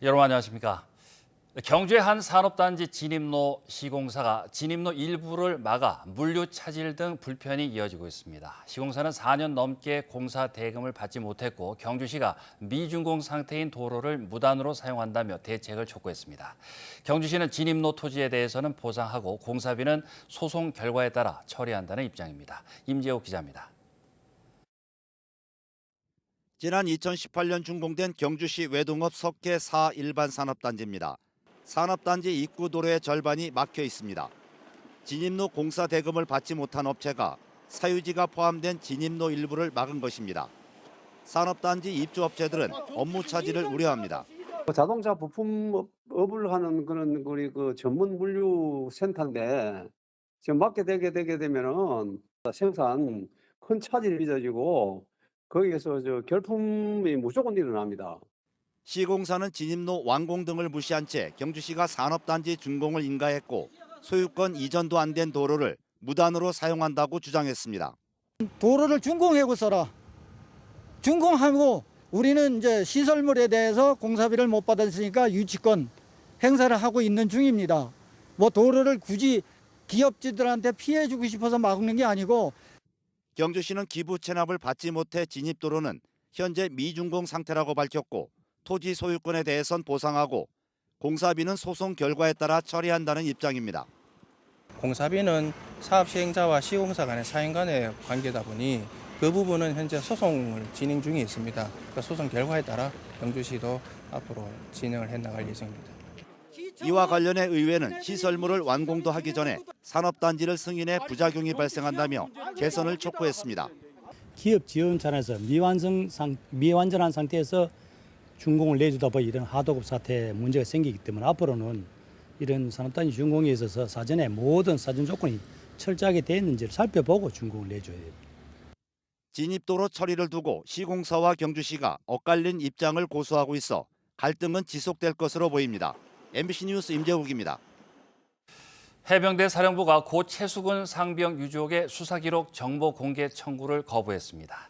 여러분 안녕하십니까? 경주의 한 산업단지 진입로 시공사가 진입로 일부를 막아 물류 차질 등 불편이 이어지고 있습니다. 시공사는 4년 넘게 공사 대금을 받지 못했고 경주시가 미준공 상태인 도로를 무단으로 사용한다며 대책을 촉구했습니다. 경주시는 진입로 토지에 대해서는 보상하고 공사비는 소송 결과에 따라 처리한다는 입장입니다. 임재욱 기자입니다. 지난 2018년 준공된 경주시 외동읍 석계 4 일반 산업단지입니다. 산업단지 입구 도로의 절반이 막혀 있습니다. 진입로 공사 대금을 받지 못한 업체가 사유지가 포함된 진입로 일부를 막은 것입니다. 산업단지 입주업체들은 업무 차질을 우려합니다. 자동차 부품업을 하는 그런 우리 그 전문 물류 센터인데 지금 막게 되게 되면은 생산 큰 차질이 빚어지고 거기에서 결품이 무조건 일어납니다. 시공사는 진입로 완공 등을 무시한 채 경주시가 산업단지 준공을 인가했고 소유권 이전도 안 된 도로를 무단으로 사용한다고 주장했습니다. 도로를 준공하고서라. 준공하고 우리는 이제 시설물에 대해서 공사비를 못 받았으니까 유치권 행사를 하고 있는 중입니다. 뭐 도로를 굳이 기업주들한테 피해 주고 싶어서 막는 게 아니고 경주시는 기부 체납을 받지 못해 진입도로는 현재 미준공 상태라고 밝혔고 토지 소유권에 대해선 보상하고 공사비는 소송 결과에 따라 처리한다는 입장입니다. 공사비는 사업 시행자와 시공사 간의 사인 간의 관계다 보니 그 부분은 현재 소송을 진행 중에 있습니다. 그 소송 결과에 따라 경주시도 앞으로 진행을 해나갈 예정입니다. 이와 관련해 의회는 시설물을 완공도 하기 전에 산업단지를 승인해 부작용이 발생한다며 개선을 촉구했습니다. 기업 지원 차원에서 미완전한 상태에서 준공을 내주다 보니 이런 하도급 사태 문제가 생기기 때문에 앞으로는 이런 산업단지 준공에 있어서 사전에 모든 사전 조건이 철저하게 되어 있는지를 살펴보고 준공을 내줘야 됩니다. 진입도로 처리를 두고 시공사와 경주시가 엇갈린 입장을 고수하고 있어 갈등은 지속될 것으로 보입니다. MBC 뉴스 임재욱입니다. 해병대 사령부가 고 최수근 상병 유족의 수사 기록 정보 공개 청구를 거부했습니다.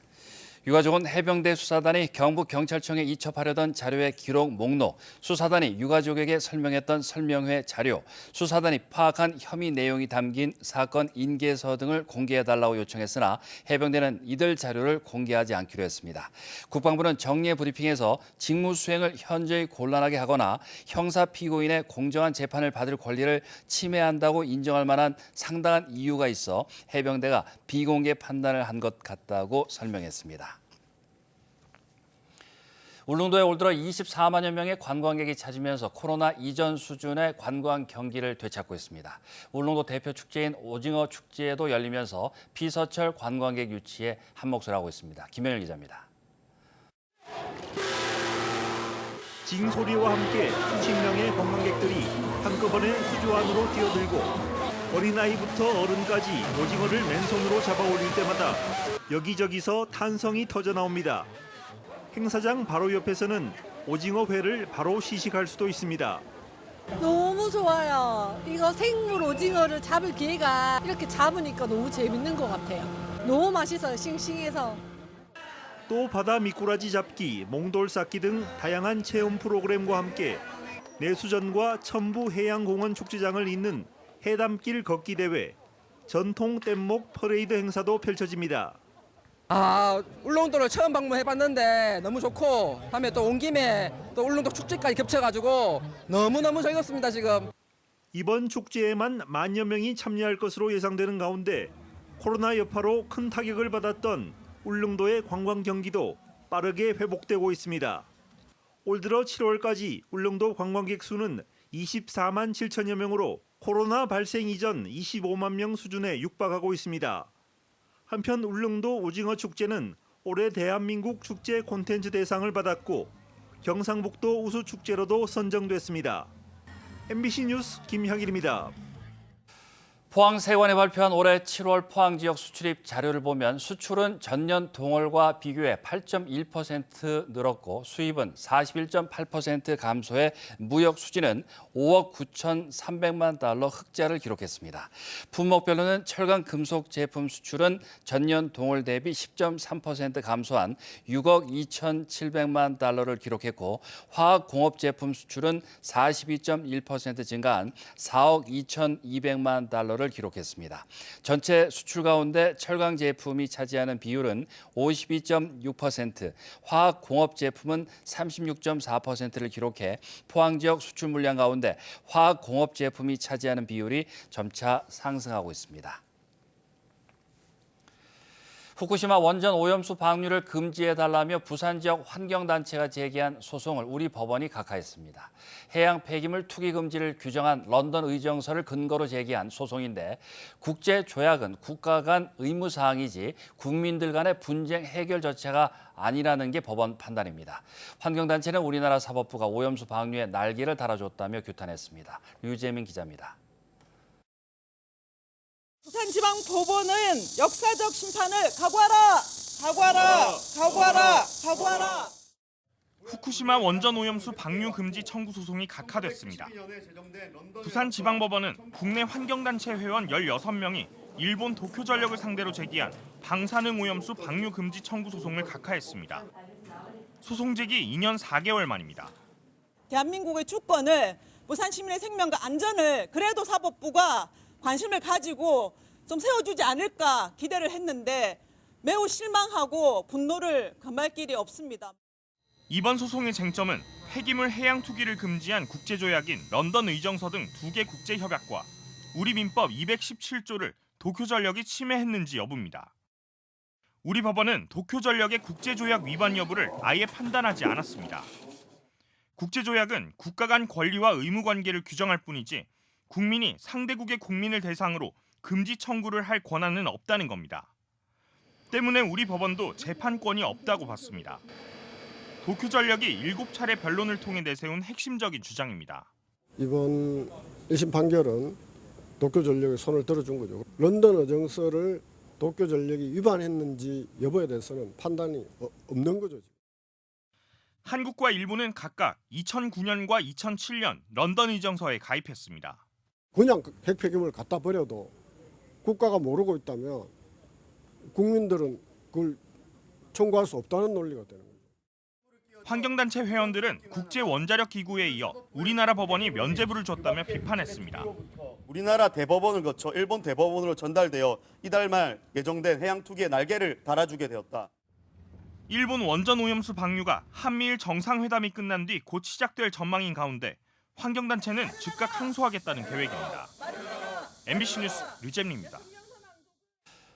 유가족은 해병대 수사단이 경북경찰청에 이첩하려던 자료의 기록 목록, 수사단이 유가족에게 설명했던 설명회 자료, 수사단이 파악한 혐의 내용이 담긴 사건 인계서 등을 공개해달라고 요청했으나 해병대는 이들 자료를 공개하지 않기로 했습니다. 국방부는 정례 브리핑에서 직무 수행을 현저히 곤란하게 하거나 형사 피고인의 공정한 재판을 받을 권리를 침해한다고 인정할 만한 상당한 이유가 있어 해병대가 비공개 판단을 한 것 같다고 설명했습니다. 울릉도에 올 들어 24만여 명의 관광객이 찾으면서 코로나 이전 수준의 관광 경기를 되찾고 있습니다. 울릉도 대표 축제인 오징어 축제도 열리면서 피서철 관광객 유치에 한몫을 하고 있습니다. 김현일 기자입니다. 징소리와 함께 수십 명의 관광객들이 한꺼번에 수조 안으로 뛰어들고 어린아이부터 어른까지 오징어를 맨손으로 잡아 올릴 때마다 여기저기서 탄성이 터져나옵니다. 행사장 바로 옆에서는 오징어 회를 바로 시식할 수도 있습니다. 너무 좋아요. 이거 생물 오징어를 잡을 기회가 이렇게 잡으니까 너무 재밌는 것 같아요. 너무 맛있어요. 싱싱해서. 또 바다 미꾸라지 잡기, 몽돌 쌓기 등 다양한 체험 프로그램과 함께 내수전과 첨부해양공원 축제장을 잇는 해담길 걷기 대회, 전통 뗏목 퍼레이드 행사도 펼쳐집니다. 울릉도를 처음 방문해봤는데 너무 좋고 다음에 또 온 김에 또 울릉도 축제까지 겹쳐가지고 너무너무 즐겁습니다 지금. 이번 축제에만 만여 명이 참여할 것으로 예상되는 가운데 코로나 여파로 큰 타격을 받았던 울릉도의 관광 경기도 빠르게 회복되고 있습니다. 올 들어 7월까지 울릉도 관광객 수는 24만 7천여 명으로 코로나 발생 이전 25만 명 수준에 육박하고 있습니다. 한편 울릉도 오징어 축제는 올해 대한민국 축제 콘텐츠 대상을 받았고 경상북도 우수축제로도 선정됐습니다. MBC 뉴스 김향일입니다. 포항세관이 발표한 올해 7월 포항 지역 수출입 자료를 보면 수출은 전년 동월과 비교해 8.1% 늘었고 수입은 41.8% 감소해 무역 수지는 5억 9,300만 달러 흑자를 기록했습니다. 품목별로는 철강 금속 제품 수출은 전년 동월 대비 10.3% 감소한 6억 2,700만 달러를 기록했고 화학 공업 제품 수출은 42.1% 증가한 4억 2,200만 달러를 기록했습니다. 전체 수출 가운데 철강 제품이 차지하는 비율은 52.6%, 화학 공업 제품은 36.4%를 기록해 포항 지역 수출 물량 가운데 화학 공업 제품이 차지하는 비율이 점차 상승하고 있습니다. 후쿠시마 원전 오염수 방류를 금지해달라며 부산 지역 환경단체가 제기한 소송을 우리 법원이 각하했습니다. 해양 폐기물 투기 금지를 규정한 런던 의정서를 근거로 제기한 소송인데 국제조약은 국가 간 의무사항이지 국민들 간의 분쟁 해결 절차가 아니라는 게 법원 판단입니다. 환경단체는 우리나라 사법부가 오염수 방류에 날개를 달아줬다며 규탄했습니다. 류재민 기자입니다. 부산지방법원은 역사적 심판을 각오하라! 각오하라! 각오하라! 각오하라! 후쿠시마 원전 오염수 방류 금지 청구 소송이 각하됐습니다. 부산지방법원은 국내 환경단체 회원 16명이 일본 도쿄전력을 상대로 제기한 방사능 오염수 방류 금지 청구 소송을 각하했습니다. 소송 제기 2년 4개월 만입니다. 대한민국의 주권을 부산 시민의 생명과 안전을 그래도 사법부가 관심을 가지고 좀 세워주지 않을까 기대를 했는데 매우 실망하고 분노를 금할 길이 없습니다. 이번 소송의 쟁점은 폐기물 해양 투기를 금지한 국제조약인 런던 의정서 등 2개 국제협약과 우리 민법 217조를 도쿄전력이 침해했는지 여부입니다. 우리 법원은 도쿄전력의 국제조약 위반 여부를 아예 판단하지 않았습니다. 국제조약은 국가 간 권리와 의무 관계를 규정할 뿐이지 국민이 상대국의 국민을 대상으로 금지 청구를 할 권한은 없다는 겁니다. 때문에 우리 법원도 재판권이 없다고 봤습니다. 도쿄전력이 7차례 변론을 통해 내세운 핵심적인 주장입니다. 이번 1심 판결은 도쿄전력의 손을 들어준 거죠. 런던 의정서를 도쿄전력이 위반했는지 여부에 대해서는 판단이 없는 거죠. 한국과 일본은 각각 2009년과 2007년 런던 의정서에 가입했습니다. 그냥 핵폐기물을 갖다 버려도 국가가 모르고 있다면 국민들은 그걸 청구할 수 없다는 논리가 되는 거죠. 환경단체 회원들은 국제원자력기구에 이어 우리나라 법원이 면죄부를 줬다며 비판했습니다. 우리나라 대법원을 거쳐 일본 대법원으로 전달되어 이달 말 예정된 해양 투기의 날개를 달아주게 되었다. 일본 원전 오염수 방류가 한미일 정상회담이 끝난 뒤 곧 시작될 전망인 가운데 환경단체는 즉각 항소하겠다는 계획입니다. MBC 뉴스 류잼리입니다.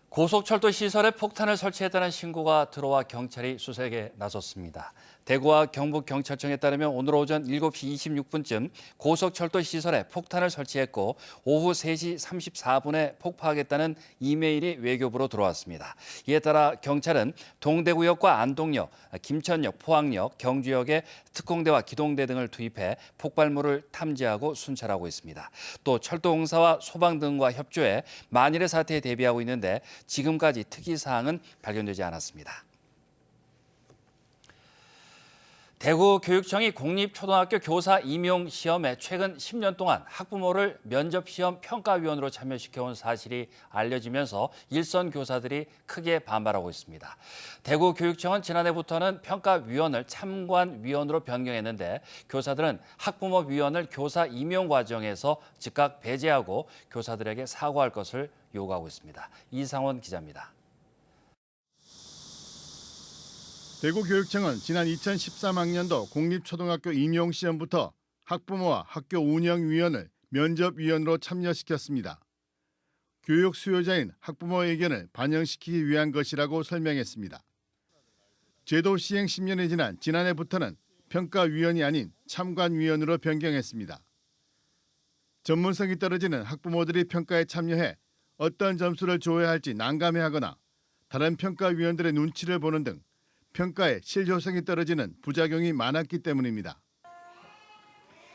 고속철도 시설에 폭탄을 설치했다는 신고가 들어와 경찰이 수색에 나섰습니다. 대구와 경북경찰청에 따르면 오늘 오전 7시 26분쯤 고속철도 시설에 폭탄을 설치했고 오후 3시 34분에 폭파하겠다는 이메일이 외교부로 들어왔습니다. 이에 따라 경찰은 동대구역과 안동역, 김천역, 포항역, 경주역에 특공대와 기동대 등을 투입해 폭발물을 탐지하고 순찰하고 있습니다. 또 철도공사와 소방 등과 협조해 만일의 사태에 대비하고 있는데 지금까지 특이사항은 발견되지 않았습니다. 대구교육청이 공립초등학교 교사 임용 시험에 최근 10년 동안 학부모를 면접시험 평가위원으로 참여시켜온 사실이 알려지면서 일선 교사들이 크게 반발하고 있습니다. 대구교육청은 지난해부터는 평가위원을 참관위원으로 변경했는데 교사들은 학부모위원을 교사 임용 과정에서 즉각 배제하고 교사들에게 사과할 것을 요구하고 있습니다. 이상원 기자입니다. 대구교육청은 지난 2013학년도 공립초등학교 임용시험부터 학부모와 학교 운영위원을 면접위원으로 참여시켰습니다. 교육 수요자인 학부모의 의견을 반영시키기 위한 것이라고 설명했습니다. 제도 시행 10년이 지난 지난해부터는 평가위원이 아닌 참관위원으로 변경했습니다. 전문성이 떨어지는 학부모들이 평가에 참여해 어떤 점수를 줘야 할지 난감해하거나 다른 평가위원들의 눈치를 보는 등 평가에 실효성이 떨어지는 부작용이 많았기 때문입니다.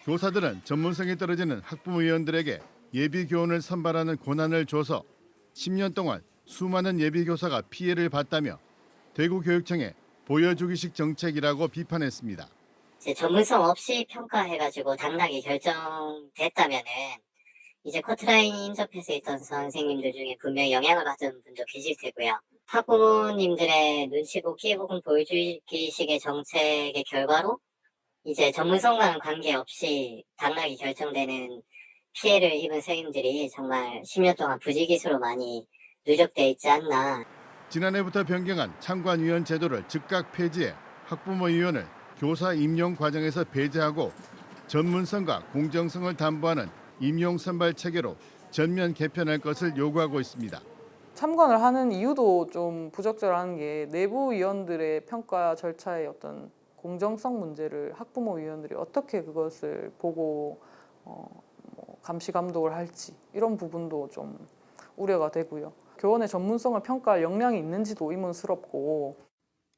교사들은 전문성이 떨어지는 학부모위원들에게 예비교원을 선발하는 권한을 줘서 10년 동안 수많은 예비교사가 피해를 봤다며 대구교육청의 보여주기식 정책이라고 비판했습니다. 전문성 없이 평가해가지고 당락이 결정됐다면은 이제 커트라인이 인접해서 있던 선생님들 중에 분명히 영향을 받은 분도 계실 테고요. 학부모님들의 눈치고 피해보금 보여주기식의 정책의 결과로 이제 전문성과는 관계없이 당락이 결정되는 피해를 입은 선생님들이 정말 10년 동안 부지기수로 많이 누적돼 있지 않나. 지난해부터 변경한 참관위원 제도를 즉각 폐지해 학부모위원을 교사 임용 과정에서 배제하고 전문성과 공정성을 담보하는 임용 선발 체계로 전면 개편할 것을 요구하고 있습니다. 참관을 하는 이유도 좀 부적절한 게 내부 위원들의 평가 절차의 어떤 공정성 문제를 학부모 위원들이 어떻게 그것을 보고 감시 감독을 할지 이런 부분도 좀 우려가 되고요. 교원의 전문성을 평가할 역량이 있는지도 의문스럽고.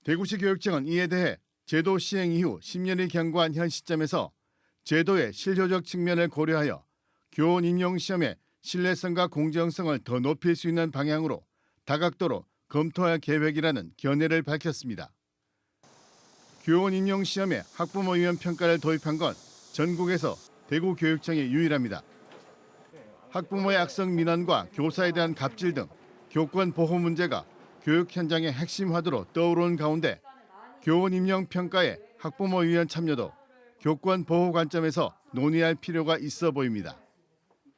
대구시 교육청은 이에 대해 제도 시행 이후 10년이 경과한 현 시점에서 제도의 실효적 측면을 고려하여 교원 임용 시험의 신뢰성과 공정성을 더 높일 수 있는 방향으로 다각도로 검토할 계획이라는 견해를 밝혔습니다. 교원 임용 시험에 학부모위원 평가를 도입한 건 전국에서 대구교육청이 유일합니다. 학부모의 악성 민원과 교사에 대한 갑질 등 교권 보호 문제가 교육 현장의 핵심 화두로 떠오르는 가운데 교원 임용 평가에 학부모위원 참여도 교권 보호 관점에서 논의할 필요가 있어 보입니다.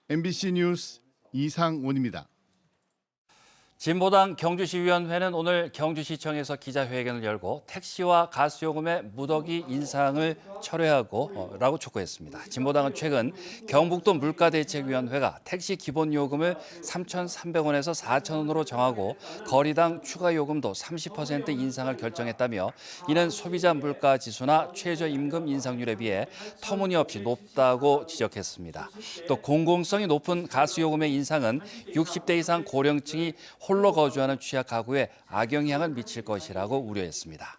MBC 뉴스 이상훈입니다. 진보당 경주시위원회는 오늘 경주시청에서 기자회견을 열고 택시와 가스요금의 무더기 인상을 철회하고 라고 촉구했습니다. 진보당은 최근 경북도 물가대책위원회가 택시 기본요금을 3,300원에서 4,000원으로 정하고 거리당 추가 요금도 30% 인상을 결정했다며 이는 소비자 물가 지수나 최저임금 인상률에 비해 터무니없이 높다고 지적했습니다. 또 공공성이 높은 가스요금의 인상은 60대 이상 고령층이 홀로 거주하는 취약 가구에 악영향을 미칠 것이라고 우려했습니다.